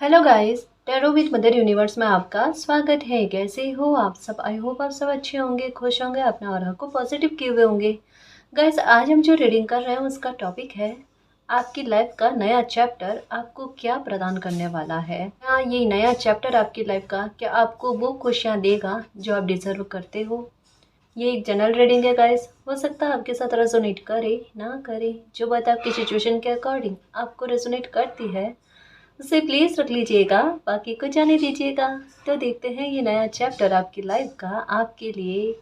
Hello guys, tarot with mother universe में आपका स्वागत है। कैसे हो आप सब? आई होप आप सब अच्छे होंगे, खुश होंगे, अपने ऑरा को पॉजिटिव किए हुए होंगे। गाइस, आज हम जो रीडिंग कर रहे हैं उसका टॉपिक है आपकी लाइफ का नया चैप्टर आपको क्या प्रदान करने वाला है। क्या ये नया चैप्टर आपकी लाइफ का क्या आपको वो खुशियाँ देगा जो आप डिजर्व करते हो। ये एक जनरल रीडिंग है गाइस, हो सकता है आपके साथ रेजोनेट करे ना करे। जो बात आपकी सिचुएशन के अकॉर्डिंग आपको रेजोनेट करती है उसे प्लीज़ रख लीजिएगा, बाकी को जाने दीजिएगा। तो देखते हैं ये नया चैप्टर आपकी लाइफ का आपके लिए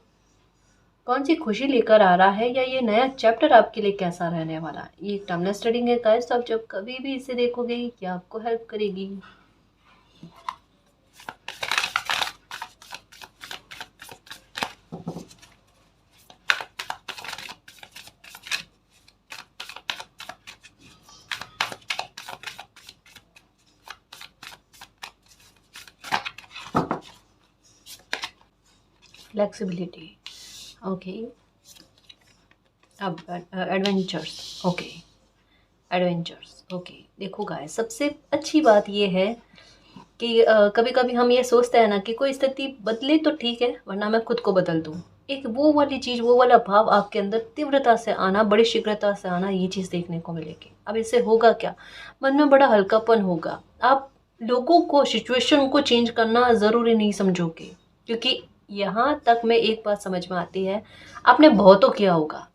कौन सी खुशी लेकर आ रहा है, या ये नया चैप्टर आपके लिए कैसा रहने वाला है। ये एक टाइमलेस रीडिंग है गाइस, तो आप जब कभी भी इसे देखोगे ये आपको हेल्प करेगी। Flexibility, okay. अब एडवेंचर्स, ओके। Adventures, okay. देखो गाइस, सबसे अच्छी बात ये है कि कभी कभी हम ये सोचते हैं ना कि कोई स्थिति बदले तो ठीक है, वरना मैं खुद को बदल दूँ। एक वो वाली चीज़, वो वाला भाव आपके अंदर तीव्रता से आना, बड़ी शीघ्रता से आना, ये चीज़ देखने को मिलेगी। अब इससे होगा क्या? मन में बड़ा हल्कापन होगा। आप लोगों को, सिचुएशन को चेंज करना ज़रूरी नहीं समझोगे, क्योंकि यहाँ तक में एक बात समझ में आती है, आपने बहुतों किया होगा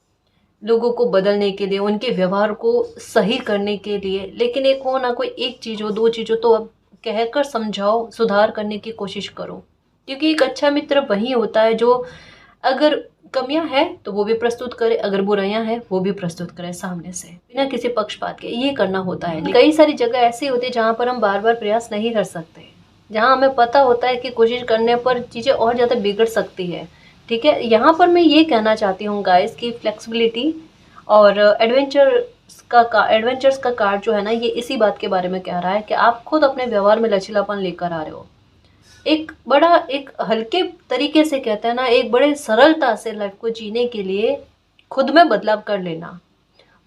लोगों को बदलने के लिए, उनके व्यवहार को सही करने के लिए। लेकिन एक हो ना, कोई एक चीज़ हो, दो चीज़ हो, तो अब कहकर समझाओ, सुधार करने की कोशिश करो। क्योंकि एक अच्छा मित्र वही होता है जो अगर कमियां हैं तो वो भी प्रस्तुत करे, अगर बुराइयां हैं वो भी प्रस्तुत करे सामने से, बिना किसी पक्षपात के। ये करना होता है। कई सारी जगह ऐसी होती है जहाँ पर हम बार बार प्रयास नहीं कर सकते, जहाँ हमें पता होता है कि कोशिश करने पर चीज़ें और ज़्यादा बिगड़ सकती है। ठीक है, यहाँ पर मैं ये कहना चाहती हूँ गाइस कि फ्लेक्सिबिलिटी और एडवेंचर्स का कार्ड जो है ना, ये इसी बात के बारे में कह रहा है कि आप खुद अपने व्यवहार में लचीलापन लेकर आ रहे हो। एक बड़ा, एक हल्के तरीके से कहते हैं ना, एक बड़े सरलता से लाइफ को जीने के लिए खुद में बदलाव कर लेना,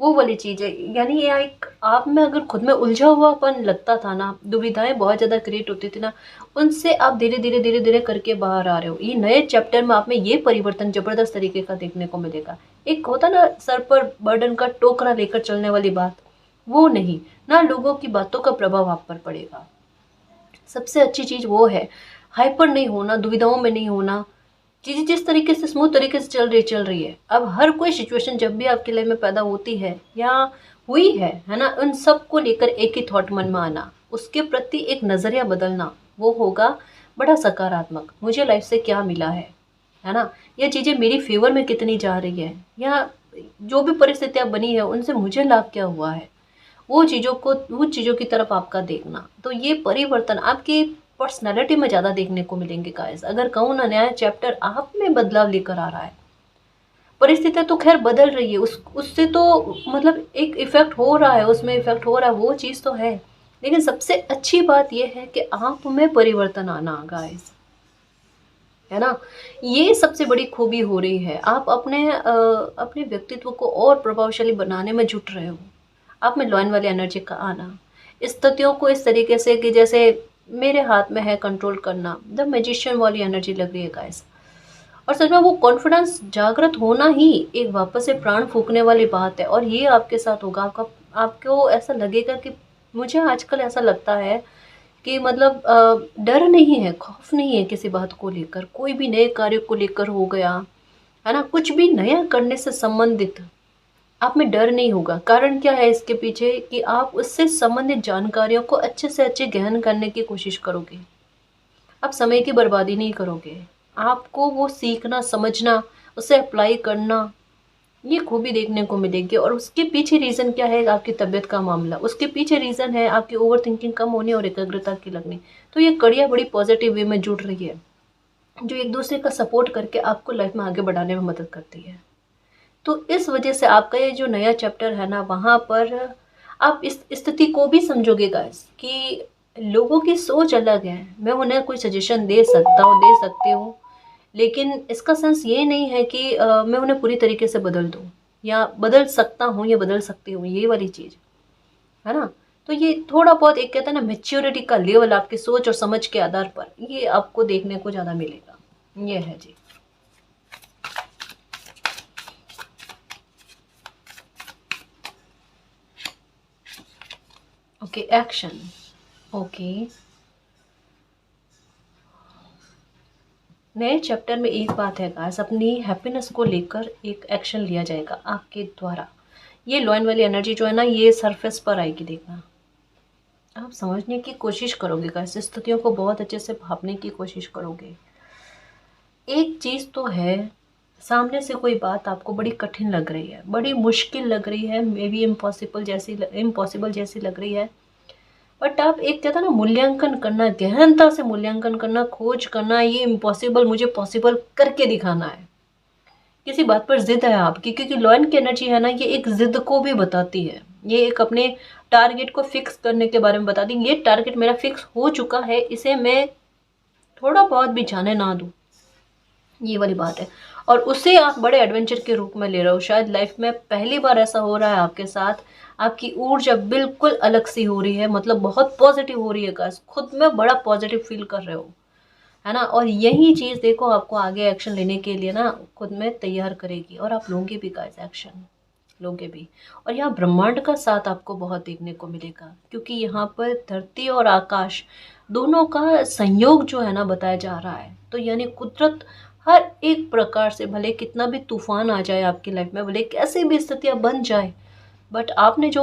वो वाली चीज़ है। यानी ये एक आप में अगर खुद में उलझा हुआपन लगता था ना, दुविधाएं बहुत ज़्यादा क्रिएट होती थी ना, उनसे आप धीरे धीरे धीरे धीरे करके बाहर आ रहे हो। ये नए चैप्टर में आप में ये परिवर्तन ज़बरदस्त तरीके का देखने को मिलेगा। एक होता ना सर पर बर्डन का टोकरा लेकर चलने वाली बात, वो नहीं ना, लोगों की बातों का प्रभाव आप पर पड़ेगा। सबसे अच्छी चीज़ वो है, हाइपर नहीं होना, दुविधाओं में नहीं होना। चीज़ें जिस तरीके से स्मूथ तरीके से चल रही है। अब हर कोई सिचुएशन जब भी आपके लाइफ में पैदा होती है या हुई है ना, उन सब को लेकर एक ही थॉट मन में आना, उसके प्रति एक नज़रिया बदलना, वो होगा बड़ा सकारात्मक। मुझे लाइफ से क्या मिला है ना, या चीज़ें मेरी फेवर में कितनी जा रही है, या जो भी परिस्थितियाँ बनी है उनसे मुझे लाभ क्या हुआ है, वो चीज़ों की तरफ आपका देखना। तो ये परिवर्तन आपकी पर्सनैलिटी में ज़्यादा देखने को मिलेंगे गाइस। अगर कहूँ ना, नया चैप्टर आप में बदलाव लेकर आ रहा है। परिस्थितियाँ तो खैर बदल रही है, उससे तो मतलब एक इफेक्ट हो रहा है, उसमें इफेक्ट हो रहा है, वो चीज़ तो है। लेकिन सबसे अच्छी बात यह है कि आप में परिवर्तन आना गाइस, है ना। ये सबसे बड़ी खूबी हो रही है। आप अपने व्यक्तित्व को और प्रभावशाली बनाने में जुट रहे हो। आप में लॉयन वाली एनर्जी का आना, स्थितियों को इस तरीके से कि जैसे मेरे हाथ में है कंट्रोल करना, द मैजिशियन वाली एनर्जी लग रही है गाइस। और सच में वो कॉन्फिडेंस जागृत होना ही एक वापस से प्राण फूकने वाली बात है। और ये आपके साथ होगा। आपको ऐसा लगेगा कि मुझे आजकल ऐसा लगता है कि मतलब डर नहीं है, खौफ नहीं है किसी बात को लेकर, कोई भी नए कार्य को लेकर हो गया, है ना, कुछ भी नया करने से संबंधित आप में डर नहीं होगा। कारण क्या है इसके पीछे, कि आप उससे संबंधित जानकारियों को अच्छे से अच्छे गहन करने की कोशिश करोगे। आप समय की बर्बादी नहीं करोगे। आपको वो सीखना, समझना, उसे अप्लाई करना, ये खूबी देखने को मिलेगी। और उसके पीछे रीज़न क्या है? आपकी तबीयत का मामला। उसके पीछे रीज़न है आपकी ओवर थिंकिंग कम होनी और एकाग्रता की लगनी। तो ये कड़ियाँ बड़ी पॉजिटिव वे में जुड़ रही है, जो एक दूसरे का सपोर्ट करके आपको लाइफ में आगे बढ़ाने में मदद करती है। तो इस वजह से आपका ये जो नया चैप्टर है ना, वहाँ पर आप इस स्थिति को भी समझोगे गाइस कि लोगों की सोच अलग है। मैं उन्हें कोई सजेशन दे सकता हूँ, दे सकती हूँ, लेकिन इसका सेंस ये नहीं है कि मैं उन्हें पूरी तरीके से बदल दूँ, या बदल सकता हूँ या बदल सकती हूँ, ये वाली चीज़ है ना। तो ये थोड़ा बहुत एक कहते हैं ना मेच्योरिटी का लेवल आपकी सोच और समझ के आधार पर ये आपको देखने को ज़्यादा मिलेगा। ये है जी। Okay, action. ओके, नए चैप्टर में एक बात है गाइस, अपनी हैप्पीनेस को लेकर एक एक्शन लिया जाएगा आपके द्वारा। ये लॉइन वाली एनर्जी जो है ना, ये सरफेस पर आएगी, देखना। आप समझने की कोशिश करोगे गाइस, स्थितियों को बहुत अच्छे से भापने की कोशिश करोगे। एक चीज़ तो है, सामने से कोई बात आपको बड़ी कठिन लग रही है, बड़ी मुश्किल लग रही है, मे बी इम्पॉसिबल जैसी लग रही है, बट आप एक कहता ना मूल्यांकन करना, गहनता से मूल्यांकन करना, खोज करना, ये इम्पॉसिबल मुझे पॉसिबल करके दिखाना है। किसी बात पर जिद है आपकी, क्योंकि लॉयन की एनर्जी है ना, ये एक जिद को भी बताती है। ये एक अपने टारगेट को फिक्स करने के बारे में बताती है। ये टारगेट मेरा फिक्स हो चुका है, इसे मैं थोड़ा बहुत भी जाने ना दूँ, ये वाली बात है। और उसे आप बड़े एडवेंचर के रूप में ले रहे हो। शायद लाइफ में पहली बार ऐसा हो रहा है आपके साथ, आपकी ऊर्जा बिल्कुल अलग सी हो रही है, मतलब बहुत पॉजिटिव हो रही है गाइस, खुद में बड़ा पॉजिटिव फील कर रहे हो, है ना। और यही चीज़ देखो आपको आगे एक्शन लेने के लिए ना खुद में तैयार करेगी, और आप लोगे भी गाइस, एक्शन लोगे भी। और यहाँ ब्रह्मांड का साथ आपको बहुत देखने को मिलेगा, क्योंकि यहाँ पर धरती और आकाश दोनों का संयोग जो है ना बताया जा रहा है। तो यानी कुदरत हर एक प्रकार से, भले कितना भी तूफान आ जाए आपकी लाइफ में, भले कैसी भी स्थितियाँ बन जाए, बट आपने जो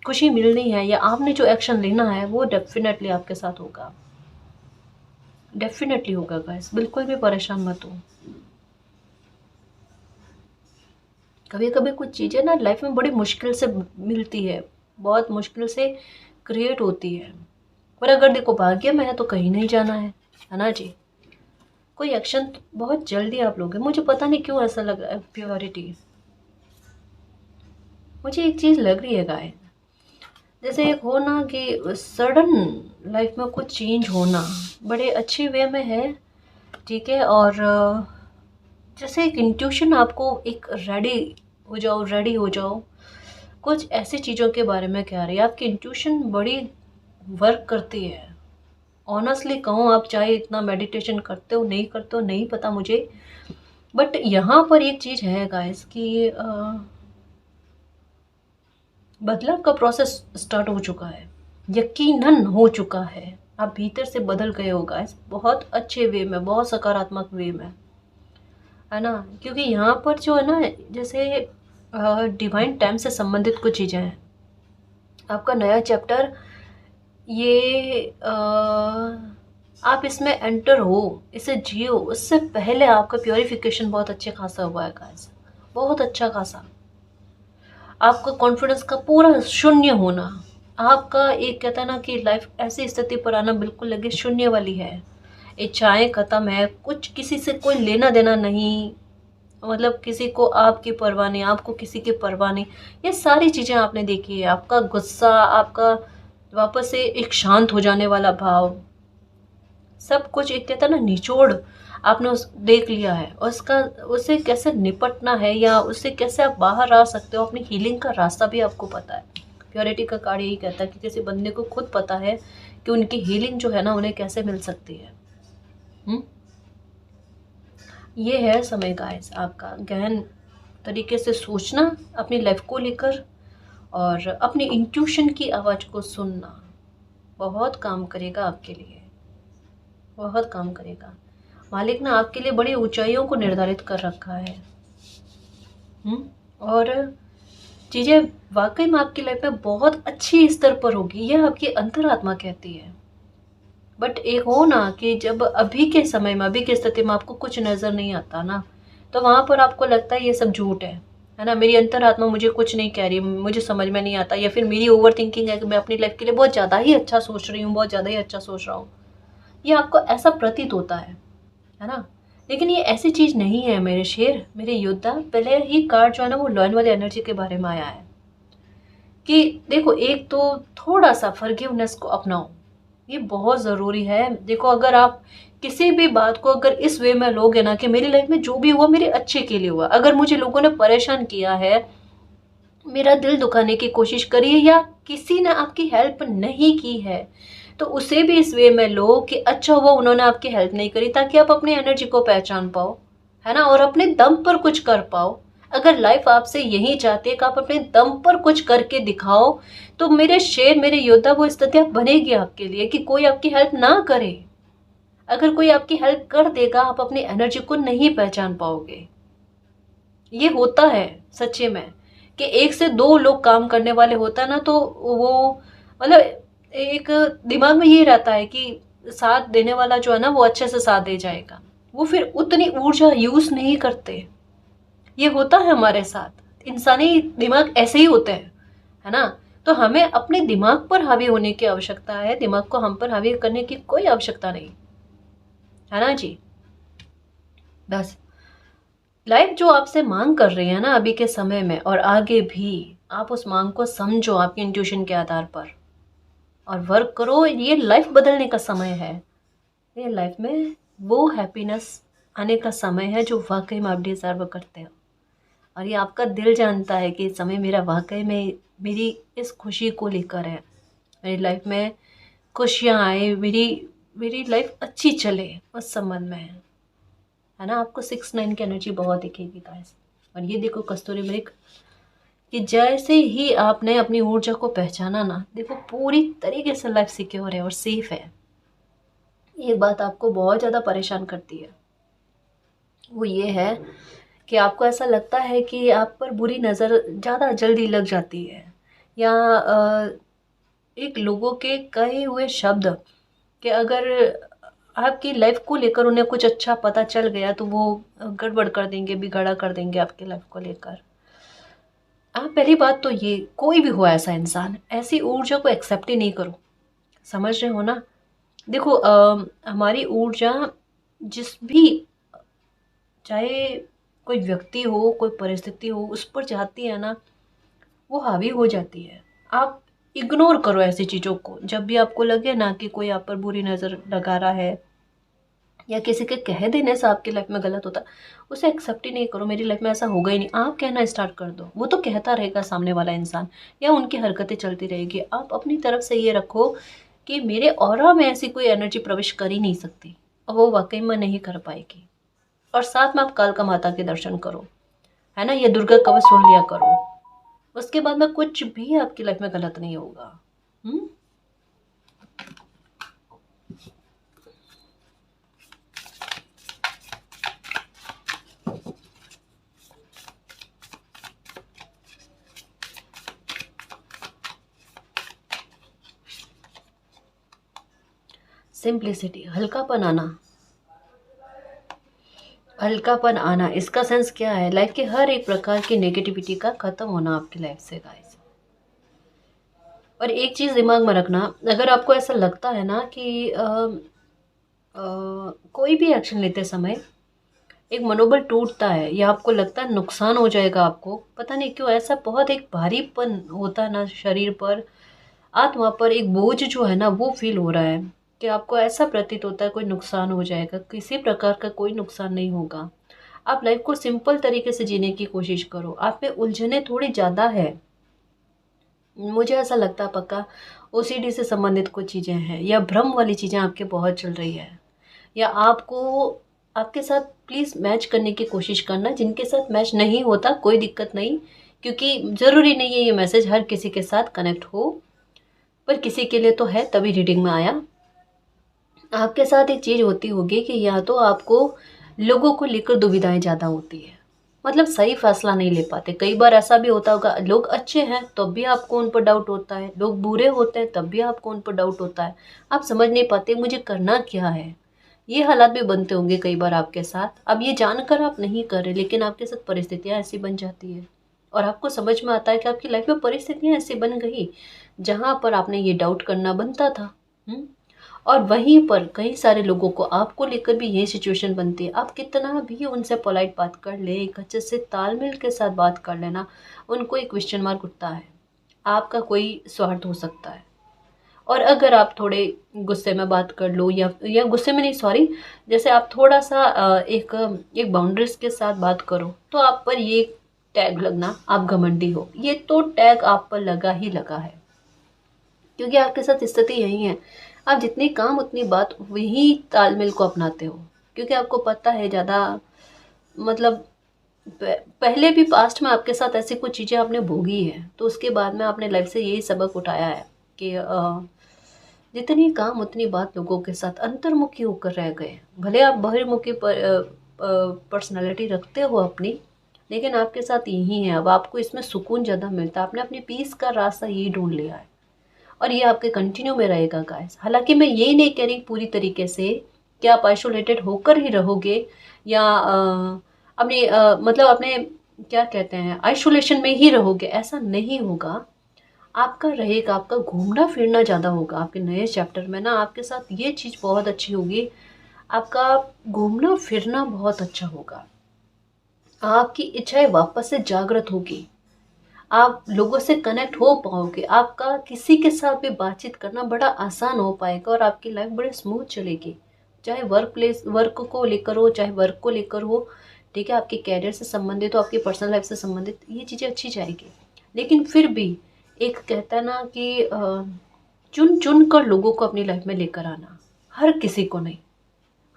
खुशी मिलनी है या आपने जो एक्शन लेना है वो डेफिनेटली आपके साथ होगा, डेफिनेटली होगा गाइस, बिल्कुल भी परेशान मत हो। कभी कभी कुछ चीज़ें ना लाइफ में बड़ी मुश्किल से मिलती है, बहुत मुश्किल से क्रिएट होती है, पर अगर देखो भाग्य में है तो कहीं नहीं जाना है ना जी। कोई एक्शन बहुत जल्दी आप लोगे, मुझे पता नहीं क्यों ऐसा लग रहा है। प्योरिटी, मुझे एक चीज़ लग रही है गाय, जैसे एक हो ना कि सडन लाइफ में कुछ चेंज होना बड़े अच्छे वे में है, ठीक है। और जैसे एक इंट्यूशन आपको एक रेडी हो जाओ, कुछ ऐसी चीज़ों के बारे में कह रही है। आपकी इंट्यूशन बड़ी वर्क करती है, ऑनेस्टली कहूँ, आप चाहे इतना मेडिटेशन करते हो नहीं करते हो नहीं पता मुझे, बट यहाँ पर एक चीज़ है गाइस कि बदलाव का प्रोसेस स्टार्ट हो चुका है, यकीनन हो चुका है। आप भीतर से बदल गए हो गाइस, बहुत अच्छे वे में, बहुत सकारात्मक वे में, है ना। क्योंकि यहाँ पर जो है ना, जैसे डिवाइन टाइम से संबंधित कुछ चीज़ें हैं। आपका नया चैप्टर, ये आप इसमें एंटर हो, इसे जियो, उससे पहले आपका प्योरिफिकेशन बहुत अच्छे खासा हुआ है गाइस, बहुत अच्छा खासा। आपका कॉन्फिडेंस का पूरा शून्य होना, आपका एक कहता है ना कि लाइफ ऐसी स्थिति पर आना बिल्कुल लगे शून्य वाली है, इच्छाएं खत्म है, कुछ किसी से कोई लेना देना नहीं, मतलब किसी को आपकी परवाह नहीं, आपको किसी की परवाह नहीं, ये सारी चीज़ें आपने देखी है। आपका गुस्सा, आपका वापस से एक शांत हो जाने वाला भाव, सब कुछ एक कहता है ना निचोड़ आपने उस देख लिया है, और उसका उससे कैसे निपटना है या उससे कैसे आप बाहर आ सकते हो, अपनी हीलिंग का रास्ता भी आपको पता है। प्योरिटी का कार्ड यही कहता है कि किसी बंदे को खुद पता है कि उनकी हीलिंग जो है ना उन्हें कैसे मिल सकती है। ये है समय गाइस आपका गहन तरीके से सोचना अपनी लाइफ को लेकर, और अपनी इंट्यूशन की आवाज़ को सुनना बहुत काम करेगा आपके लिए, बहुत काम करेगा। मालिक ने आपके लिए बड़ी ऊंचाइयों को निर्धारित कर रखा है। और चीज़ें वाकई में आपकी लाइफ में बहुत अच्छी स्तर पर होगी, यह आपकी अंतरात्मा कहती है। बट एक हो ना कि जब अभी के समय में, अभी की स्थिति में आपको कुछ नज़र नहीं आता ना, तो वहाँ पर आपको लगता है ये सब झूठ है ना, मेरी अंतरात्मा मुझे कुछ नहीं कह रही, मुझे समझ में नहीं आता, या फिर मेरी ओवर थिंकिंग है कि मैं अपनी लाइफ के लिए बहुत ज़्यादा ही अच्छा सोच रही हूँ, बहुत ज़्यादा ही अच्छा सोच रहा हूँ, ये आपको ऐसा प्रतीत होता है ना। लेकिन ये ऐसी चीज़ नहीं है मेरे शेर, मेरे योद्धा। पहले ही कार्ड जो है ना वो लॉयन वाली एनर्जी के बारे में आया है कि देखो, एक तो थोड़ा सा फॉरगिवनेस को अपनाओ, ये बहुत ज़रूरी है। देखो, अगर आप किसी भी बात को अगर इस वे में लोगे ना कि मेरी लाइफ में जो भी हुआ मेरे अच्छे के लिए हुआ, अगर मुझे लोगों ने परेशान किया है मेरा दिल दुखाने की कोशिश करी है, या किसी ने आपकी हेल्प नहीं की है, तो उसे भी इस वे में लो कि अच्छा हुआ उन्होंने आपकी हेल्प नहीं करी, ताकि आप अपनी एनर्जी को पहचान पाओ, है ना, और अपने दम पर कुछ कर पाओ। अगर लाइफ आपसे यही चाहती है कि आप अपने दम पर कुछ करके दिखाओ, तो मेरे शेर, मेरे योद्धा, वो स्थितियां बनेगी आपके लिए कि कोई आपकी हेल्प ना करे। अगर कोई आपकी हेल्प कर देगा, आप अपनी एनर्जी को नहीं पहचान पाओगे। ये होता है सच्चे में, कि एक से दो लोग काम करने वाले होता है ना, तो वो मतलब एक दिमाग में ये रहता है कि साथ देने वाला जो है ना, वो अच्छे से साथ दे जाएगा, वो फिर उतनी ऊर्जा यूज नहीं करते। ये होता है हमारे साथ, इंसानी दिमाग ऐसे ही होते हैं, है ना। तो हमें अपने दिमाग पर हावी होने की आवश्यकता है, दिमाग को हम पर हावी करने की कोई आवश्यकता नहीं, है ना जी। बस लाइफ जो आपसे मांग कर रही है ना अभी के समय में और आगे भी, आप उस मांग को समझो आपकी इंट्यूशन के आधार पर और वर्क करो। ये लाइफ बदलने का समय है, ये लाइफ में वो हैप्पीनेस आने का समय है जो वाकई में आप डिजर्व करते हो। और ये आपका दिल जानता है कि इस समय मेरा वाकई में मेरी इस खुशी को लेकर है, मेरी लाइफ में खुशियाँ आए, मेरी मेरी लाइफ अच्छी चले, उस संबंध में है ना। आपको 6-9 की एनर्जी बहुत दिखेगी गाइस। और ये देखो कस्तूरी मृग, कि जैसे ही आपने अपनी ऊर्जा को पहचाना ना, देखो पूरी तरीके से लाइफ सिक्योर है और सेफ है। एक बात आपको बहुत ज़्यादा परेशान करती है, वो ये है कि आपको ऐसा लगता है कि आप पर बुरी नज़र ज़्यादा जल्दी लग जाती है, या एक लोगों के कहे हुए शब्द कि अगर आपकी लाइफ को लेकर उन्हें कुछ अच्छा पता चल गया तो वो गड़बड़ कर देंगे, बिगाड़ा कर देंगे आपकी लाइफ को लेकर। आप पहली बात तो ये, कोई भी हो ऐसा इंसान, ऐसी ऊर्जा को एक्सेप्ट ही नहीं करो। समझ रहे हो ना। देखो हमारी ऊर्जा जिस भी, चाहे कोई व्यक्ति हो, कोई परिस्थिति हो, उस पर जाती है ना, वो हावी हो जाती है। आप इग्नोर करो ऐसी चीज़ों को। जब भी आपको लगे ना कि कोई आप पर बुरी नज़र लगा रहा है, या किसी के कह देने से आपकी लाइफ में गलत होता, उसे एक्सेप्ट ही नहीं करो। मेरी लाइफ में ऐसा होगा ही नहीं, आप कहना स्टार्ट कर दो। वो तो कहता रहेगा सामने वाला इंसान, या उनकी हरकतें चलती रहेगी। आप अपनी तरफ से ये रखो कि मेरे ऑरा में ऐसी कोई एनर्जी प्रवेश कर ही नहीं सकती, और वो वाकई में नहीं कर पाएगी। और साथ में आप कालका माता के दर्शन करो, है ना, ये दुर्गा कवच सुन लिया करो। उसके बाद में कुछ भी आपकी लाइफ में गलत नहीं होगा। सिंप्लिसिटी, हल्कापन आना, हल्कापन आना, इसका सेंस क्या है? लाइफ के हर एक प्रकार की नेगेटिविटी का खत्म होना आपकी लाइफ से गाइस। और एक चीज दिमाग में रखना, अगर आपको ऐसा लगता है ना कि कोई भी एक्शन लेते समय एक मनोबल टूटता है, या आपको लगता है नुकसान हो जाएगा, आपको पता नहीं क्यों ऐसा बहुत एक भारीपन होता है ना शरीर पर, आत्मा पर एक बोझ जो है ना वो फील हो रहा है, कि आपको ऐसा प्रतीत होता है कोई नुकसान हो जाएगा। किसी प्रकार का कोई नुकसान नहीं होगा। आप लाइफ को सिंपल तरीके से जीने की कोशिश करो। आप में उलझने थोड़ी ज़्यादा है, मुझे ऐसा लगता है पक्का ओसीडी से संबंधित कुछ चीज़ें हैं, या भ्रम वाली चीज़ें आपके बहुत चल रही है, या आपको आपके साथ प्लीज़ मैच करने की कोशिश करना। जिनके साथ मैच नहीं होता कोई दिक्कत नहीं, क्योंकि ज़रूरी नहीं है ये मैसेज हर किसी के साथ कनेक्ट हो, पर किसी के लिए तो है, तभी रीडिंग में आया। आपके साथ एक चीज़ होती होगी कि या तो आपको लोगों को लेकर दुविधाएं ज़्यादा होती है, मतलब सही फैसला नहीं ले पाते। कई बार ऐसा भी होता होगा, लोग अच्छे हैं तब भी आपको उन पर डाउट होता है, लोग बुरे होते हैं तब भी आपको उन पर डाउट होता है। आप समझ नहीं पाते मुझे करना क्या है। ये हालात भी बनते होंगे कई बार आपके साथ। अब ये जानकर आप नहीं कर रहे, लेकिन आपके साथ परिस्थितियाँ ऐसी बन जाती है, और आपको समझ में आता है कि आपकी लाइफ में परिस्थितियाँ ऐसी बन गई जहाँ पर आपने ये डाउट करना बनता था। और वहीं पर कई सारे लोगों को आपको लेकर भी ये सिचुएशन बनती है। आप कितना भी उनसे पोलाइट बात कर ले, एक अच्छे से तालमेल के साथ बात कर लेना, उनको एक क्वेश्चन मार्क उठता है, आपका कोई स्वार्थ हो सकता है। और अगर आप थोड़े गुस्से में बात कर लो, या गुस्से में नहीं, सॉरी, जैसे आप थोड़ा सा एक एक बाउंड्रीज के साथ बात करो, तो आप पर ये टैग लगना आप घमंडी हो, ये तो टैग आप पर लगा ही लगा है। क्योंकि आपके साथ स्थिति यही है, आप जितनी काम उतनी बात, वही तालमेल को अपनाते हो। क्योंकि आपको पता है ज़्यादा, मतलब पहले भी पास्ट में आपके साथ ऐसी कुछ चीज़ें आपने भोगी है, तो उसके बाद में आपने लाइफ से यही सबक उठाया है कि जितनी काम उतनी बात, लोगों के साथ अंतर्मुखी होकर रह गए। भले आप बहिर्मुखी पर्सनालिटी रखते हो अपनी, लेकिन आपके साथ यही है। अब आपको इसमें सुकून ज़्यादा मिलता है, आपने अपनी पीस का रास्ता यही ढूंढ लिया है, और ये आपके कंटिन्यू में रहेगा गाइस। हालांकि मैं यही नहीं कह रही पूरी तरीके से कि आप आइसोलेटेड होकर ही रहोगे, या अपने मतलब अपने क्या कहते हैं आइसोलेशन में ही रहोगे, ऐसा नहीं होगा। आपका रहेगा, आपका घूमना फिरना ज़्यादा होगा। आपके नए चैप्टर में ना आपके साथ ये चीज़ बहुत अच्छी होगी, आपका घूमना फिरना बहुत अच्छा होगा। आपकी इच्छाएं वापस से जागृत होगी, आप लोगों से कनेक्ट हो पाओगे, आपका किसी के साथ भी बातचीत करना बड़ा आसान हो पाएगा, और आपकी लाइफ बड़े स्मूथ चलेगी। चाहे वर्क को लेकर हो, चाहे वर्क को लेकर हो, ठीक है, आपके कैरियर से संबंधित हो, आपकी पर्सनल लाइफ से संबंधित, ये चीज़ें अच्छी जाएगी। लेकिन फिर भी एक कहता है ना कि चुन चुन कर लोगों को अपनी लाइफ में लेकर आना, हर किसी को नहीं।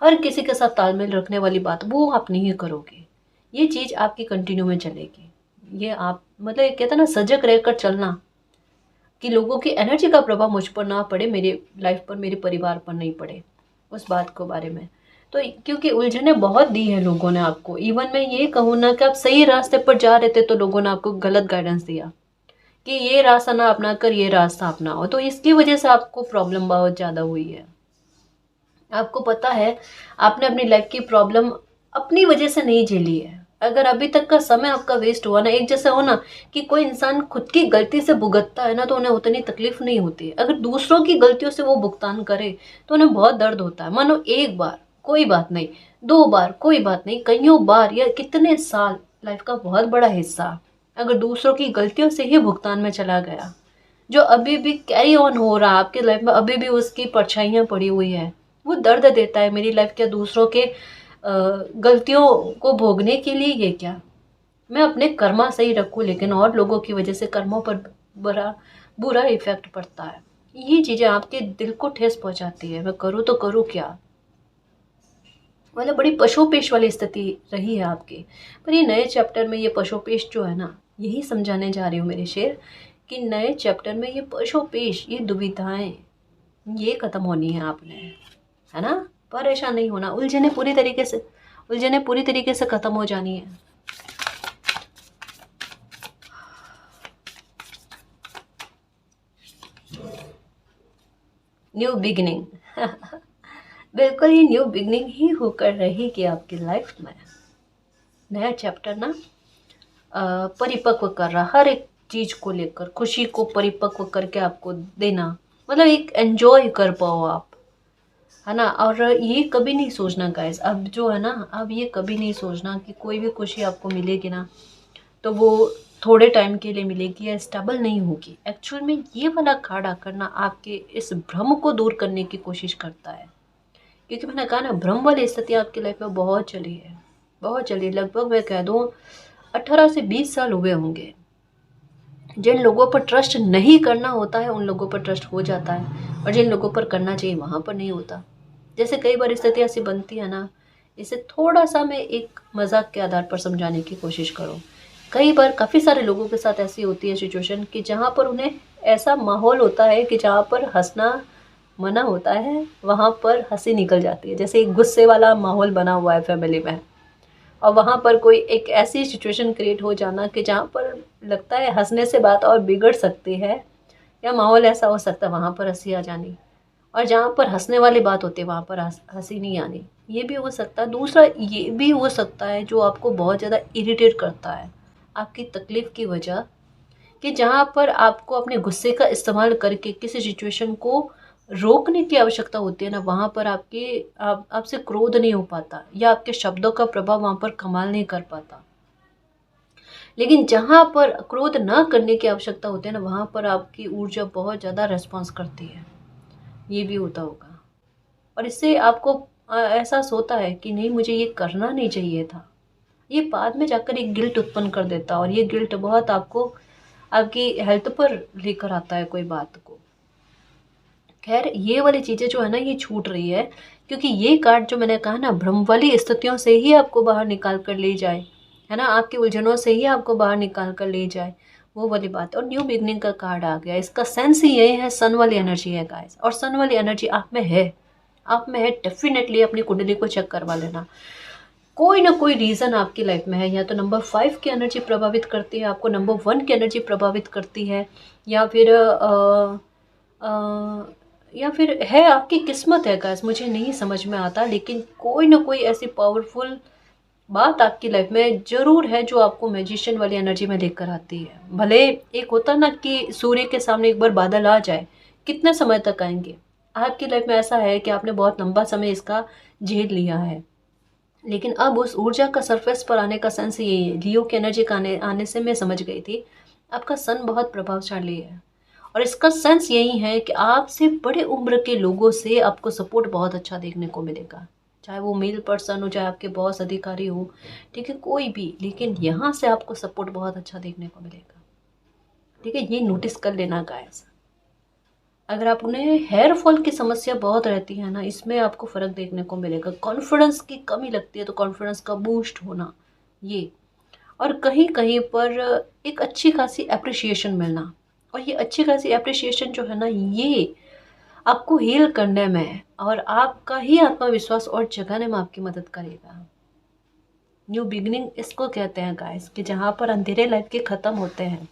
हर किसी के साथ तालमेल रखने वाली बात वो आप नहीं करोगे, ये चीज़ आपकी कंटिन्यू में चलेगी। ये आप मतलब एक कहते हैं ना सजग रहकर चलना, कि लोगों की एनर्जी का प्रभाव मुझ पर ना पड़े, मेरे लाइफ पर, मेरे परिवार पर नहीं पड़े, उस बात को बारे में। तो क्योंकि उलझने बहुत दी है लोगों ने आपको, इवन मैं ये कहूँ ना कि आप सही रास्ते पर जा रहे थे तो लोगों ने आपको गलत गाइडेंस दिया कि ये रास्ता ना अपना कर, ये रास्ता अपनाओ, तो इसकी वजह से आपको प्रॉब्लम बहुत ज़्यादा हुई है। आपको पता है आपने अपनी लाइफ की प्रॉब्लम अपनी वजह से नहीं झेली है। अगर अभी तक का समय आपका वेस्ट हुआ ना, एक जैसा हो ना कि कोई इंसान खुद की गलती से भुगतता है ना, तो उन्हें उतनी तकलीफ नहीं होती है। अगर दूसरों की गलतियों से वो भुगतान करे तो उन्हें बहुत दर्द होता है। मानो एक बार कोई बात नहीं, दो बार कोई बात नहीं, कईयों बार या कितने साल, लाइफ का बहुत बड़ा हिस्सा अगर दूसरों की गलतियों से ही भुगतान में चला गया, जो अभी भी कैरी ऑन हो रहा है आपके लाइफ में, अभी भी उसकी परछाइयाँ पड़ी हुई है, वो दर्द देता है। मेरी लाइफ क्या दूसरों के गलतियों को भोगने के लिए, ये क्या मैं अपने कर्मा सही रखूं, लेकिन और लोगों की वजह से कर्मों पर बुरा बुरा इफेक्ट पड़ता है। ये चीज़ें आपके दिल को ठेस पहुंचाती है। मैं करूँ तो करूँ क्या, मतलब बड़ी पशुपेश वाली स्थिति रही है आपकी। पर ये नए चैप्टर में ये पशुपेश जो है ना, यही समझाने जा रही हूँ मेरे शेर, कि नए चैप्टर में ये पशुपेश, ये दुविधाएं, ये खत्म होनी है आपने, है ना। परेशान नहीं होना, उलझने पूरी तरीके से खत्म हो जानी है। न्यू बिगिनिंग बिल्कुल ही न्यू बिगिनिंग ही होकर रहेगी आपकी लाइफ में। नया चैप्टर ना परिपक्व कर रहा, हर एक चीज को लेकर खुशी को परिपक्व करके आपको देना, मतलब एक एंजॉय कर पाओ आप, है ना। और ये कभी नहीं सोचना गाइस, अब जो है ना, अब ये कभी नहीं सोचना कि कोई भी खुशी आपको मिलेगी ना तो वो थोड़े टाइम के लिए मिलेगी या स्टेबल नहीं होगी। एक्चुअल में ये वाला खाड़ा करना आपके इस भ्रम को दूर करने की कोशिश करता है। क्योंकि मैंने कहा ना, भ्रम वाली स्थिति आपकी लाइफ में बहुत चली है, बहुत चली। लगभग मैं कह दूँ 18 से 20 साल हुए होंगे। जिन लोगों पर ट्रस्ट नहीं करना होता है उन लोगों पर ट्रस्ट हो जाता है, और जिन लोगों पर करना चाहिए वहाँ पर नहीं होता। जैसे कई बार स्थिति ऐसी बनती है ना, इसे थोड़ा सा मैं एक मजाक के आधार पर समझाने की कोशिश करूँ। कई बार काफ़ी सारे लोगों के साथ ऐसी होती है सिचुएशन कि जहाँ पर उन्हें ऐसा माहौल होता है कि जहाँ पर हंसना मना होता है वहाँ पर हंसी निकल जाती है। जैसे एक गुस्से वाला माहौल बना हुआ है फैमिली में, और वहाँ पर कोई एक ऐसी सिचुएशन क्रिएट हो जाना कि जहाँ पर लगता है हंसने से बात और बिगड़ सकती है, या माहौल ऐसा हो सकता है वहाँ पर हंसी आ जानी, और जहाँ पर हंसने वाली बात होती है वहाँ पर हंसी नहीं आनी। ये भी हो सकता है। दूसरा ये भी हो सकता है जो आपको बहुत ज़्यादा इरिटेट करता है आपकी तकलीफ़ की वजह, कि जहाँ पर आपको अपने गुस्से का इस्तेमाल करके किसी सिचुएशन को रोकने की आवश्यकता होती है ना, वहाँ पर आपसे क्रोध नहीं हो पाता, या आपके शब्दों का प्रभाव वहाँ पर कमाल नहीं कर पाता। लेकिन जहाँ पर क्रोध ना करने की आवश्यकता होती है ना, वहाँ पर आपकी ऊर्जा बहुत ज़्यादा रेस्पॉन्स करती है। ये भी होता होगा, और इससे आपको एहसास होता है कि नहीं, मुझे ये करना नहीं चाहिए था, ये बाद में जाकर एक गिल्ट उत्पन्न कर देता है, और ये गिल्ट बहुत आपको आपकी हेल्थ पर लेकर आता है कोई बात को। खैर ये वाली चीज़ें जो है ना ये छूट रही है, क्योंकि ये कार्ड जो मैंने कहा ना भ्रम वाली स्थितियों से ही आपको बाहर निकाल कर ले जाए, है ना, आपकी उलझनों से ही आपको बाहर निकाल कर ले जाए, वो वाली बात है। और न्यू बिगनिंग का कार्ड आ गया, इसका सेंस ही यही है, सन वाली एनर्जी है गाइस, और सन वाली एनर्जी आप में है, आप में है। डेफिनेटली अपनी कुंडली को चेक करवा लेना, कोई ना कोई रीज़न आपकी लाइफ में है। या तो नंबर 5 की एनर्जी प्रभावित करती है आपको, नंबर 1 की एनर्जी प्रभावित करती है, या फिर या फिर है आपकी किस्मत है गाइस, मुझे नहीं समझ में आता, लेकिन कोई ना कोई ऐसी पावरफुल बात आपकी लाइफ में ज़रूर है जो आपको मैजिशियन वाली एनर्जी में लेकर आती है। भले एक होता ना कि सूर्य के सामने एक बार बादल आ जाए, कितने समय तक आएंगे। आपकी लाइफ में ऐसा है कि आपने बहुत लंबा समय इसका झेल लिया है, लेकिन अब उस ऊर्जा का सरफेस पर आने का सेंस यही है। लियो की एनर्जी का आने से मैं समझ गई थी आपका सन बहुत प्रभावशाली है, और इसका सेंस यही है कि आपसे बड़े उम्र के लोगों से आपको सपोर्ट बहुत अच्छा देखने को मिलेगा, चाहे वो मेल पर्सन हो, चाहे आपके बॉस अधिकारी हो, ठीक है, कोई भी, लेकिन यहाँ से आपको सपोर्ट बहुत अच्छा देखने को मिलेगा। ठीक है, ये नोटिस कर लेना गाइस। अगर आप उन्हें हेयर फॉल की समस्या बहुत रहती है ना, इसमें आपको फ़र्क देखने को मिलेगा। कॉन्फिडेंस की कमी लगती है तो कॉन्फिडेंस का बूस्ट होना, ये, और कहीं कहीं पर एक अच्छी खासी अप्रिशिएशन मिलना, और ये अच्छी खासी अप्रिशिएशन जो है ना ये आपको हील करने में और आपका ही आत्मविश्वास और जगाने में आपकी मदद करेगा। न्यू बिगिनिंग इसको कहते हैं गाइस, कि जहाँ पर अंधेरे लाइफ के ख़त्म होते हैं,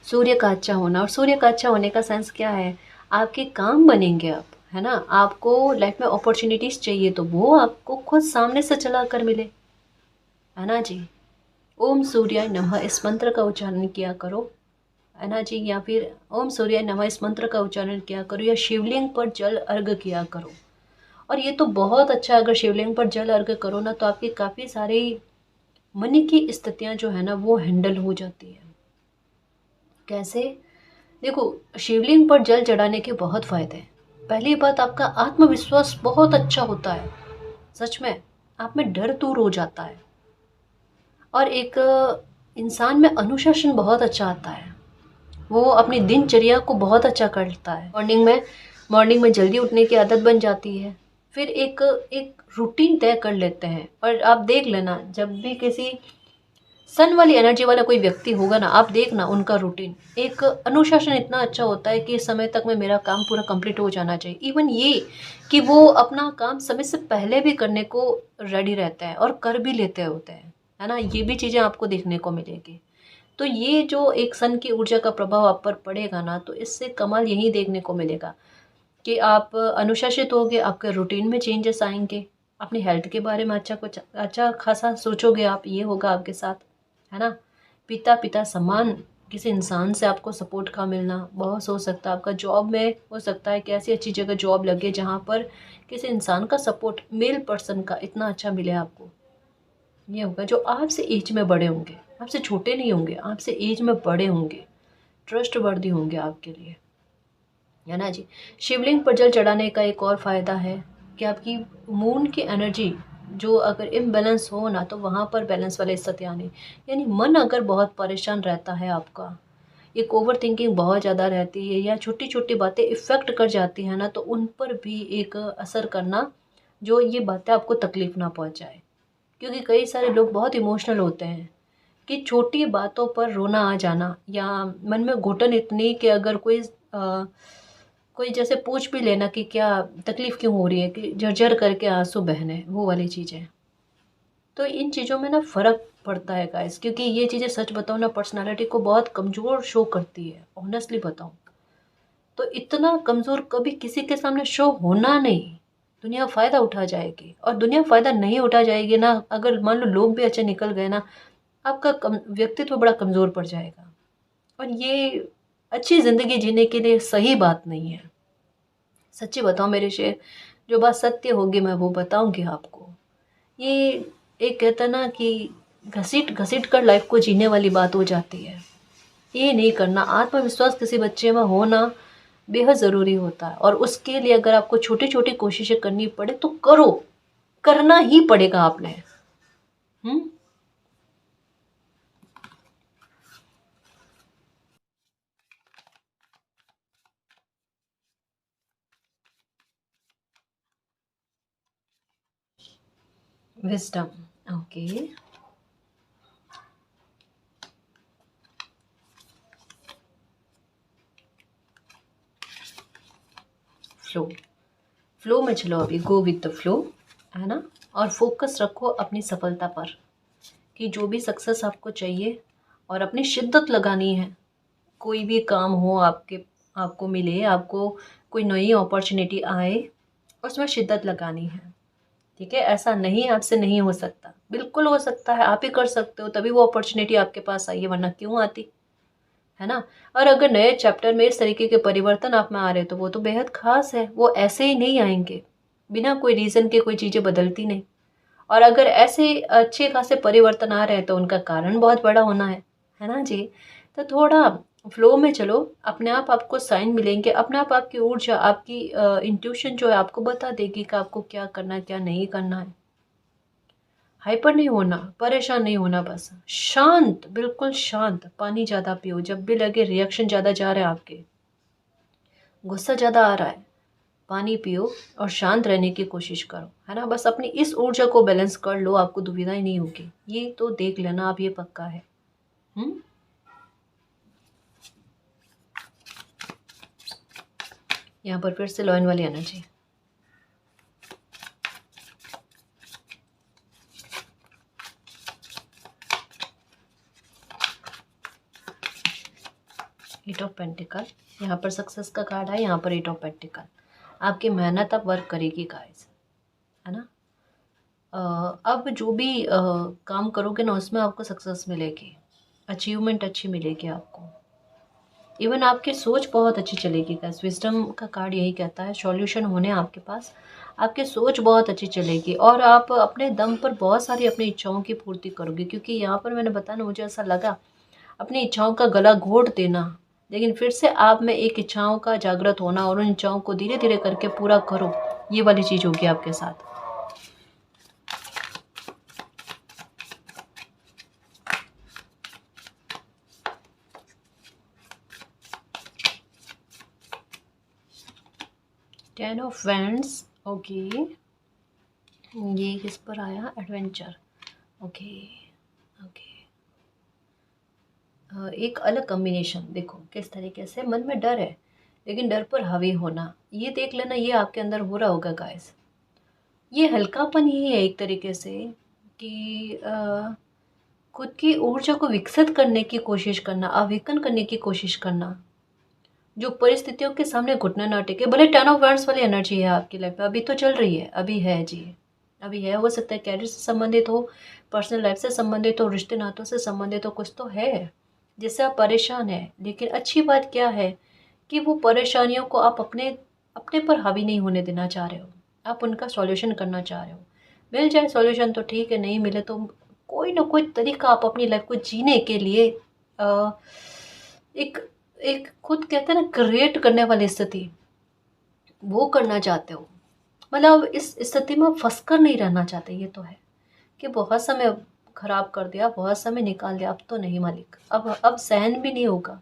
सूर्य का अच्छा होना। और सूर्य का अच्छा होने का सेंस क्या है, आपके काम बनेंगे अब, है ना, आपको लाइफ में अपॉर्चुनिटीज़ चाहिए तो वो आपको खुद सामने से चला कर मिले, है ना जी। ओम सूर्याय नमः इस मंत्र का उच्चारण किया करो, है ना जी, या फिर ओम सूर्याय नमः इस मंत्र का उच्चारण किया करो, या शिवलिंग पर जल अर्घ किया करो। और ये तो बहुत अच्छा है, अगर शिवलिंग पर जल अर्घ करो ना तो आपकी काफ़ी सारी मन की स्थितियाँ जो है ना वो हैंडल हो जाती है। कैसे, देखो, शिवलिंग पर जल चढ़ाने के बहुत फ़ायदे हैं। पहली बात, आपका आत्मविश्वास बहुत अच्छा होता है, सच में आप में डर दूर हो जाता है, और एक इंसान में अनुशासन बहुत अच्छा आता है, वो अपनी दिनचर्या को बहुत अच्छा करता है। मॉर्निंग में जल्दी उठने की आदत बन जाती है, फिर एक एक रूटीन तय कर लेते हैं। और आप देख लेना, जब भी किसी सन वाली एनर्जी वाला कोई व्यक्ति होगा ना, आप देखना उनका रूटीन, एक अनुशासन इतना अच्छा होता है कि इस समय तक में मेरा काम पूरा कंप्लीट हो जाना चाहिए। इवन ये कि वो अपना काम समय से पहले भी करने को रेडी रहते हैं और कर भी लेते होते हैं, है ना, ये भी चीज़ें आपको देखने को मिलेगी। तो ये जो एक सन की ऊर्जा का प्रभाव आप पर पड़ेगा ना, तो इससे कमाल यही देखने को मिलेगा कि आप अनुशासित होगे, आपके रूटीन में चेंजेस आएंगे, अपनी हेल्थ के बारे में अच्छा खासा सोचोगे आप, ये होगा आपके साथ, है ना। पिता पिता समान किसी इंसान से आपको सपोर्ट का मिलना, बहुत हो सकता है आपका जॉब में, हो सकता है कि ऐसी अच्छी जगह जॉब लगे जहाँ पर किसी इंसान का सपोर्ट, मेल पर्सन का इतना अच्छा मिले आपको। ये होगा जो आपसे एज में बड़े होंगे, आपसे छोटे नहीं होंगे, आपसे एज में बड़े होंगे, ट्रस्ट वर्दी होंगे आपके लिए, है ना जी। शिवलिंग पर जल चढ़ाने का एक और फ़ायदा है कि आपकी मून की एनर्जी जो अगर इम्बैलेंस हो ना, तो वहाँ पर बैलेंस वाली स्थिति आनी, यानी मन अगर बहुत परेशान रहता है आपका, एक ओवर थिंकिंग बहुत ज़्यादा रहती है, या छोटी छोटी बातें इफ़ेक्ट कर जाती हैं ना, तो उन पर भी एक असर करना, जो ये बातें आपको तकलीफ़ ना पहुँचाए। क्योंकि कई सारे लोग बहुत इमोशनल होते हैं कि छोटी बातों पर रोना आ जाना, या मन में घुटन इतनी कि अगर कोई जैसे पूछ भी लेना कि क्या तकलीफ़ क्यों हो रही है, कि झरझर करके आंसू बहने, वो वाली चीज़ें। तो इन चीज़ों में ना फ़र्क पड़ता है गाइस, क्योंकि ये चीज़ें सच बताऊँ ना पर्सनालिटी को बहुत कमज़ोर शो करती है, ऑनेस्टली बताऊँ तो इतना कमज़ोर कभी किसी के सामने शो होना नहीं। दुनिया फ़ायदा उठा जाएगी, और दुनिया फ़ायदा नहीं उठा जाएगी ना, अगर मान लो लोग भी अच्छे निकल गए ना, आपका व्यक्तित्व बड़ा कमज़ोर पड़ जाएगा, और ये अच्छी ज़िंदगी जीने के लिए सही बात नहीं है। सच्ची बताऊँ मेरे शेर, जो बात सत्य होगी मैं वो बताऊंगी आपको। ये एक कहता ना कि घसीट घसीट कर लाइफ को जीने वाली बात हो जाती है, ये नहीं करना। आत्मविश्वास किसी बच्चे में होना बेहद ज़रूरी होता है, और उसके लिए अगर आपको छोटी छोटी कोशिशें करनी पड़े तो करो, करना ही पड़ेगा आपने। हम्म। विजडम। ओके। फ्लो। फ्लो में चलो, अभी गो विद द फ्लो, है ना। और फोकस रखो अपनी सफलता पर, कि जो भी सक्सेस आपको चाहिए और अपनी शिद्दत लगानी है। कोई भी काम हो आपके, आपको मिले, आपको कोई नई अपॉर्चुनिटी आए, उसमें शिद्दत लगानी है। ठीक है, ऐसा नहीं आपसे नहीं हो सकता, बिल्कुल हो सकता है, आप ही कर सकते हो, तभी वो अपॉर्चुनिटी आपके पास आई है, वरना क्यों आती, है ना। और अगर नए चैप्टर में इस तरीके के परिवर्तन आप में आ रहे तो वो तो बेहद खास है, वो ऐसे ही नहीं आएंगे, बिना कोई रीज़न के कोई चीज़ें बदलती नहीं। और अगर ऐसे अच्छे खासे परिवर्तन आ रहे हैं तो उनका कारण बहुत बड़ा होना है ना जी। तो थोड़ा फ्लो में चलो, अपने आप आपको साइन मिलेंगे, अपने आप आपकी ऊर्जा, आपकी इंट्यूशन जो है आपको बता देगी कि आपको क्या करना है क्या नहीं करना है। हाइपर नहीं होना, परेशान नहीं होना, बस शांत, बिल्कुल शांत। पानी ज़्यादा पियो, जब भी लगे रिएक्शन ज़्यादा जा रहे हैं आपके, गुस्सा ज़्यादा आ रहा है, पानी पियो और शांत रहने की कोशिश करो, है ना। बस अपनी इस ऊर्जा को बैलेंस कर लो, आपको दुविधा ही नहीं होगी, ये तो देख लेना आप, ये पक्का है। हम्म। यहाँ पर फिर से लॉयन वाली एनर्जी। एट ऑफ पेंटिकल, यहाँ पर सक्सेस का कार्ड है, यहाँ पर एट ऑफ पेंटिकल। आपकी मेहनत अब वर्क करेगी गाइस, है ना। अब जो भी काम करोगे ना उसमें आपको सक्सेस मिलेगी, अचीवमेंट अच्छी मिलेगी आपको। इवन आपकी सोच बहुत अच्छी चलेगी गाइस, विजडम का कार्ड यही कहता है, सॉल्यूशन होने आपके पास, आपकी सोच बहुत अच्छी चलेगी और आप अपने दम पर बहुत सारी अपनी इच्छाओं की पूर्ति करोगे। क्योंकि यहाँ पर मैंने बताया ना, मुझे ऐसा लगा अपनी इच्छाओं का गला घोट देना, लेकिन फिर से आप में एक इच्छाओं का जागृत होना और उन इच्छाओं को धीरे धीरे करके पूरा करो, ये वाली चीज़ होगी आपके साथ। Ten of wands. ओके, ये किस पर आया, एडवेंचर। ओके। ओके। एक अलग कॉम्बिनेशन देखो किस तरीके से, मन में डर है लेकिन डर पर हावी होना, ये देख लेना, ये आपके अंदर हो रहा होगा गाइस। ये हल्कापन ही है एक तरीके से, कि खुद की ऊर्जा को विकसित करने की कोशिश करना, अवेकन करने की कोशिश करना, जो परिस्थितियों के सामने घुटने ना टेके। भले टेन ऑफ वांड्स वाली एनर्जी है आपकी लाइफ में, अभी तो चल रही है, अभी है जी, अभी है। हो सकता है कैरियर से संबंधित हो, पर्सनल लाइफ से संबंधित हो, रिश्ते नातों से संबंधित हो, कुछ तो है जिससे आप परेशान हैं। लेकिन अच्छी बात क्या है कि वो परेशानियों को आप अपने अपने पर हावी नहीं होने देना चाह रहे हो, आप उनका सॉल्यूशन करना चाह रहे हो। मिल जाए सॉल्यूशन तो ठीक है, नहीं मिले तो कोई ना कोई तरीका आप अपनी लाइफ को जीने के लिए एक एक खुद कहते हैं ना क्रिएट करने वाली स्थिति, वो करना चाहते हो। मतलब इस स्थिति में फंस कर नहीं रहना चाहते, ये तो है कि बहुत समय खराब कर दिया, बहुत समय निकाल दिया, अब तो नहीं मालिक, अब सहन भी नहीं होगा,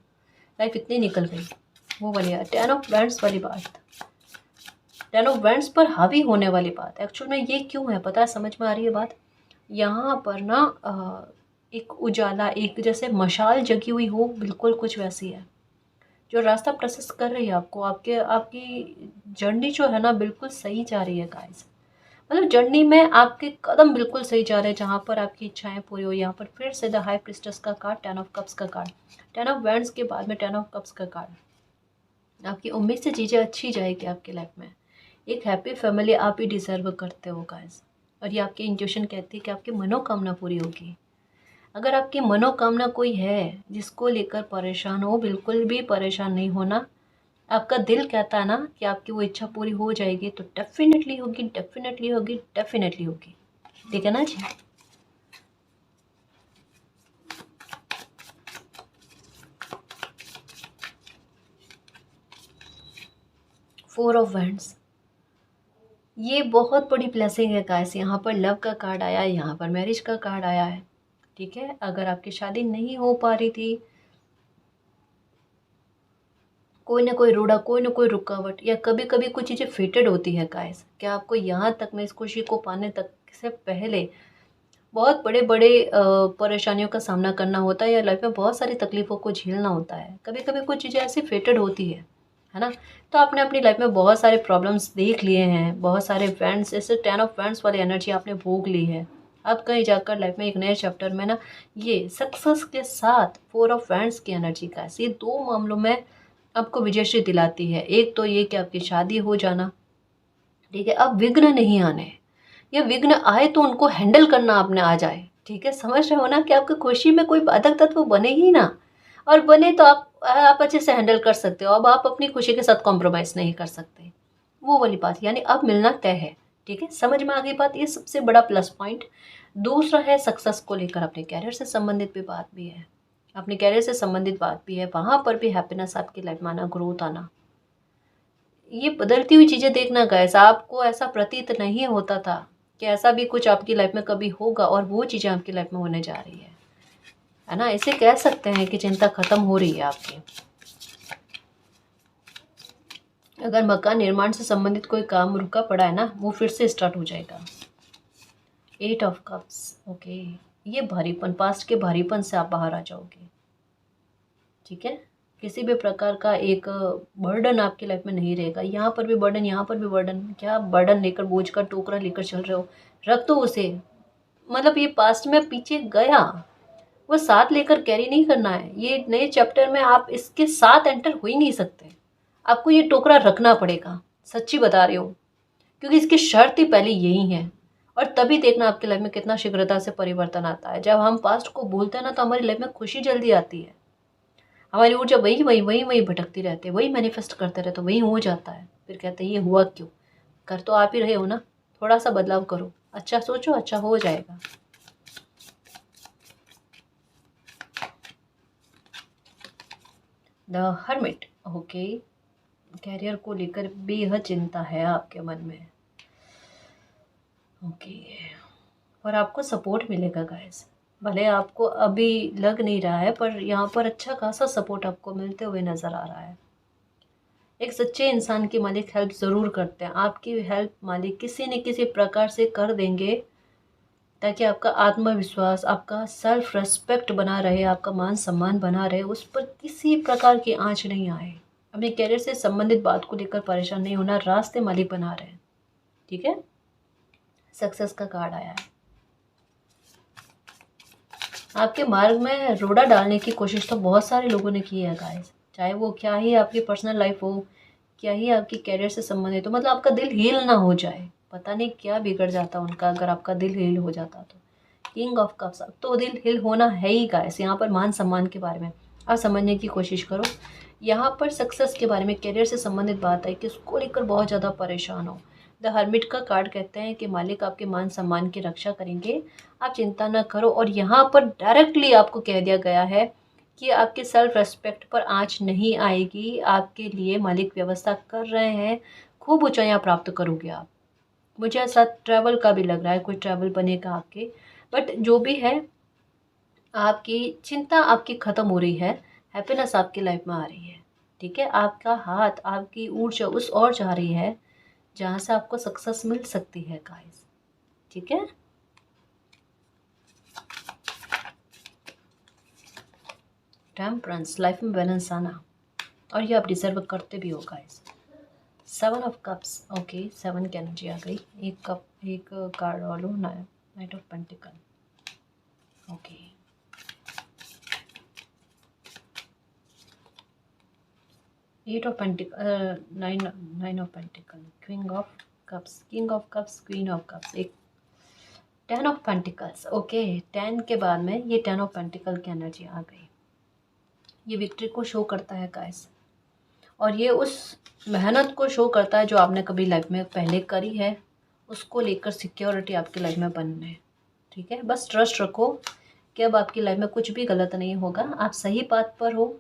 लाइफ इतनी निकल गई। वो वाली टेन ऑफ वैंड्स वाली बात, टेन ऑफ वैंड्स पर हावी होने वाली बात, एक्चुअल में ये क्यों है पता है, समझ में आ रही है बात। यहाँ पर ना एक उजाला, एक जैसे मशाल जगी हुई हो, बिल्कुल कुछ वैसी है, जो रास्ता प्रोसेस कर रही है आपको, आपके आपकी जर्नी जो है ना बिल्कुल सही जा रही है गाइस। मतलब जर्नी में आपके कदम बिल्कुल सही जा रहे हैं, जहाँ पर आपकी इच्छाएं पूरी हो। यहाँ पर फिर से द हाई प्रिस्टेस का कार्ड, टेन ऑफ कप्स का कार्ड, टेन ऑफ वैंड्स के बाद में टेन ऑफ कप्स का कार्ड। आपकी उम्मीद से चीज़ें अच्छी जाएगी आपकी लाइफ में, एक हैप्पी फैमिली आप ही डिजर्व करते हो गाइस। और ये आपकी इंट्यूशन कहती है कि आपकी मनोकामना पूरी होगी। अगर आपकी मनोकामना कोई है जिसको लेकर परेशान हो, बिल्कुल भी परेशान नहीं होना। आपका दिल कहता है ना कि आपकी वो इच्छा पूरी हो जाएगी, तो डेफिनेटली होगी, डेफिनेटली होगी, डेफिनेटली होगी। ठीक है ना जी। Four of wands. ये बहुत बड़ी ब्लेसिंग है गाइस। यहाँ पर लव का कार्ड आया है, यहाँ पर मैरिज का कार्ड आया है। ठीक है, अगर आपकी शादी नहीं हो पा रही थी, कोई ना कोई रोड़ा, कोई ना कोई रुकावट, या कभी कभी कुछ चीज़ें फेटेड होती है गाइस, क्या आपको यहाँ तक में इस खुशी को पाने तक से पहले बहुत बड़े बड़े परेशानियों का सामना करना होता है, या लाइफ में बहुत सारी तकलीफ़ों को झेलना होता है। कभी कभी कुछ चीज़ें ऐसी फेटेड होती है ना। तो आपने अपनी लाइफ में बहुत सारे प्रॉब्लम्स देख लिए हैं, बहुत सारे फ्रेंड्स, जैसे 10 ऑफ फ्रेंड्स वाली एनर्जी आपने भोग ली है। अब कहीं जाकर लाइफ में एक नए चैप्टर में ना, ये सक्सेस के साथ 4 ऑफ फ्रेंड्स की एनर्जी का है। ये दो मामलों में आपको विजयश्री दिलाती है। एक तो ये कि आपकी शादी हो जाना, ठीक है, अब विघ्न नहीं आने, या विघ्न आए तो उनको हैंडल करना आपने आ जाए। ठीक है, समझ रहे हो ना कि आपकी खुशी में कोई बाधक तत्व बने ही ना, और बने तो आप अच्छे से हैंडल कर सकते हो। अब आप अपनी खुशी के साथ कॉम्प्रोमाइज़ नहीं कर सकते, वो वाली बात, यानी अब मिलना तय है। ठीक है, समझ में आ गई बात, ये सबसे बड़ा प्लस पॉइंट। दूसरा है सक्सेस को लेकर, अपने कैरियर से संबंधित भी बात भी है, अपने कैरियर से संबंधित बात भी है, वहाँ पर भी हैप्पीनेस आपकी लाइफ में आना, ग्रोथ आना, ये बदलती हुई चीज़ें देखना गाइस। आपको ऐसा प्रतीत नहीं होता था कि ऐसा भी कुछ आपकी लाइफ में कभी होगा, और वो चीज़ें आपकी लाइफ में होने जा रही है ना। इसे कह सकते हैं कि चिंता खत्म हो रही है आपकी। अगर मकान निर्माण से संबंधित कोई काम रुका पड़ा है ना, वो फिर से स्टार्ट हो जाएगा। 8 ऑफ कप्स, ओके, ये भारीपन, पास्ट के भारीपन से आप बाहर आ जाओगे। ठीक है, किसी भी प्रकार का एक बर्डन आपकी लाइफ में नहीं रहेगा। यहाँ पर भी बर्डन, यहाँ पर भी बर्डन, क्या बर्डन लेकर, बोझ का टोकरा लेकर चल रहे हो, रख दो उसे। मतलब ये पास्ट में पीछे गया, वो साथ लेकर कैरी नहीं करना है। ये नए चैप्टर में आप इसके साथ एंटर हो ही नहीं सकते, आपको ये टोकरा रखना पड़ेगा। सच्ची बता रही हूँ, क्योंकि इसकी शर्त ही पहले यही है। और तभी देखना आपकी लाइफ में कितना शीघ्रता से परिवर्तन आता है। जब हम पास्ट को भूलते हैं ना, तो हमारी लाइफ में खुशी जल्दी आती है। हमारी ऊर्जा वही वही वही वही भटकती रहती है, वही मैनिफेस्ट करते रहते, वही हो जाता है। फिर कहते हैं ये हुआ क्यों, कर तो आप ही रहे हो ना, थोड़ा सा बदलाव करो, अच्छा सोचो, अच्छा हो जाएगा। द हर्मिट, ओके, कैरियर को लेकर बेहद चिंता है आपके मन में, ओके, और आपको सपोर्ट मिलेगा गाइस। भले आपको अभी लग नहीं रहा है, पर यहाँ पर अच्छा खासा सपोर्ट आपको मिलते हुए नज़र आ रहा है। एक सच्चे इंसान की मालिक हेल्प ज़रूर करते हैं, आपकी हेल्प मालिक किसी न किसी प्रकार से कर देंगे, ताकि आपका आत्मविश्वास, आपका सेल्फ रेस्पेक्ट बना रहे, आपका मान सम्मान बना रहे, उस पर किसी प्रकार की आंच नहीं आए। अपने कैरियर से संबंधित बात को लेकर परेशान नहीं होना, रास्ते मालिक बना रहे हैं। ठीक है, सक्सेस का कार्ड आया है। आपके मार्ग में रोड़ा डालने की कोशिश तो बहुत सारे लोगों ने की है गाइस, चाहे वो क्या ही आपकी पर्सनल लाइफ हो, क्या ही आपकी कैरियर से संबंधित हो, मतलब आपका दिल हील ना हो जाए, पता नहीं क्या बिगड़ जाता उनका अगर आपका दिल हील हो जाता तो। किंग ऑफ कप्स, अब तो दिल हील होना है ही गाइस। यहाँ पर मान सम्मान के बारे में आप समझने की कोशिश करो। यहाँ पर सक्सेस के बारे में, कैरियर से संबंधित बात है कि उसको लेकर बहुत ज़्यादा परेशान हो। द हर्मिट का कार्ड कहते हैं कि मालिक आपके मान सम्मान की रक्षा करेंगे, आप चिंता ना करो। और यहाँ पर डायरेक्टली आपको कह दिया गया है कि आपके सेल्फ रेस्पेक्ट पर आँच नहीं आएगी, आपके लिए मालिक व्यवस्था कर रहे हैं, खूब ऊंचाइयाँ प्राप्त करोगे आप। मुझे ऐसा ट्रैवल का भी लग रहा है, कोई ट्रैवल बनेगा आपके, बट जो भी है, आपकी चिंता आपकी ख़त्म हो रही है, हैप्पीनेस आपकी लाइफ में आ रही है। ठीक है, आपका हाथ, आपकी ऊर्जा उस ओर जा रही है जहाँ से आपको सक्सेस मिल सकती है गाइस। ठीक है, टेम्परेंस, लाइफ में बैलेंस आना, और ये आप डिजर्व करते भी हो गाइस। 7 ऑफ कप्स, ओके, 7 की एनर्जी आ गई। एक कप, एक कार्ड और लो, knight of pentacle, okay, 8 of pentacle, nine of pentacle, queen of cups, king of cups, queen of cups, एक 10 ऑफ पेंटिकल्स, ओके। 10 के बाद में ये 10 ऑफ पेंटिकल की एनर्जी आ गई। ये विक्ट्री को शो करता है गाइस, और ये उस मेहनत को शो करता है जो आपने कभी लाइफ में पहले करी है, उसको लेकर सिक्योरिटी आपकी लाइफ में बनना है। ठीक है, बस ट्रस्ट रखो कि अब आपकी लाइफ में कुछ भी गलत नहीं होगा, आप सही बात पर हो।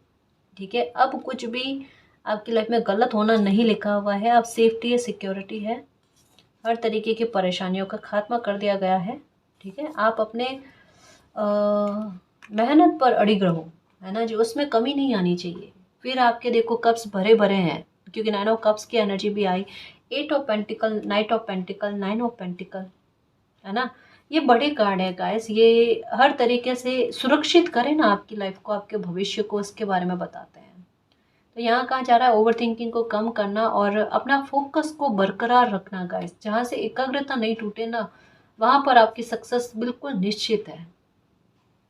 ठीक है, अब कुछ भी आपकी लाइफ में गलत होना नहीं लिखा हुआ है, अब सेफ्टी है, सिक्योरिटी है, हर तरीके की परेशानियों का खात्मा कर दिया गया है। ठीक है, आप अपने मेहनत पर अड़िग रहो, है ना जी, उसमें कमी नहीं आनी चाहिए। फिर आपके देखो कप्स भरे भरे हैं, क्योंकि 9 ऑफ कप्स की एनर्जी भी आई, 8 of pentacle, night of pentacle, 9 of pentacle, है ना। ये बड़े कार्ड है गाइस, ये हर तरीके से सुरक्षित करें ना आपकी लाइफ को, आपके भविष्य को, उसके बारे में बताते हैं। तो यहाँ कहा जा रहा है ओवर थिंकिंग को कम करना और अपना फोकस को बरकरार रखना गाइस। जहाँ से एकाग्रता नहीं टूटे ना, वहाँ पर आपकी सक्सेस बिल्कुल निश्चित है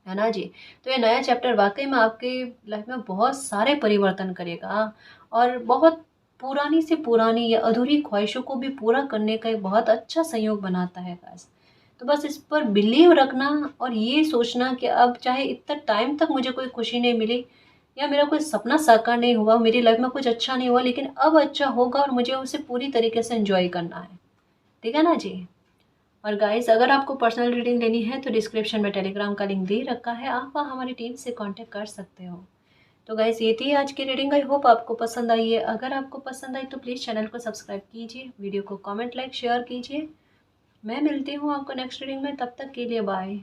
ना जी। तो ये नया चैप्टर वाकई में आपकी लाइफ में बहुत सारे परिवर्तन करेगा और बहुत पुरानी से पुरानी या अधूरी ख्वाहिशों को भी पूरा करने का एक बहुत अच्छा संयोग बनाता है गाइस। तो बस इस पर बिलीव रखना और ये सोचना कि अब चाहे इतना टाइम तक मुझे कोई खुशी नहीं मिली या मेरा कोई सपना साकार नहीं हुआ, मेरी लाइफ में कुछ अच्छा नहीं हुआ, लेकिन अब अच्छा होगा और मुझे उसे पूरी तरीके से एंजॉय करना है। ठीक है ना जी। और गाइस, अगर आपको पर्सनल रीडिंग लेनी है तो डिस्क्रिप्शन में टेलीग्राम का लिंक दे रखा है, आप वहाँ हमारी टीम से कांटेक्ट कर सकते हो। तो गाइस, ये थी आज की रीडिंग। आई होप आपको पसंद आई है। अगर आपको पसंद आई तो प्लीज़ चैनल को सब्सक्राइब कीजिए, वीडियो को कमेंट लाइक शेयर कीजिए। मैं मिलती हूँ आपको नेक्स्ट रीडिंग में, तब तक के लिए बाय।